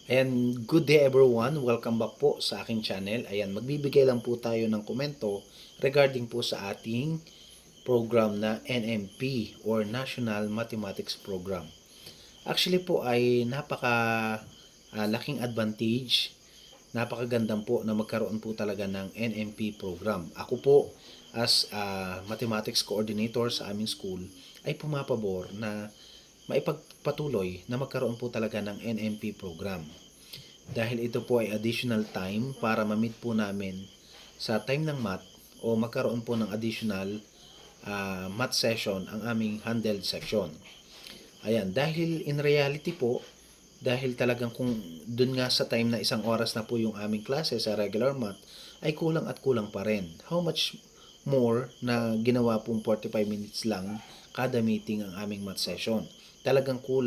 Ayan, good day everyone. Welcome back po sa aking channel. Ayan, magbibigay lang po tayo ng komento regarding po sa ating program na NMP or National Mathematics Program. Actually po ay laking advantage, napakagandang po na magkaroon po talaga ng NMP program. Ako po as mathematics coordinator sa aming school ay pumapabor na maipagpatuloy na magkaroon po talaga ng NMP program. Dahil ito po ay additional time para ma-meet po namin sa time ng math o magkaroon po ng additional math session ang aming handled section. Ayan, dahil in reality po, dahil talagang kung dun nga sa time na 1 oras na po yung aming klase sa regular math, ay kulang at kulang pa rin. How much more na ginawa pong 45 minutes lang kada meeting ang aming math session. Talagang kulang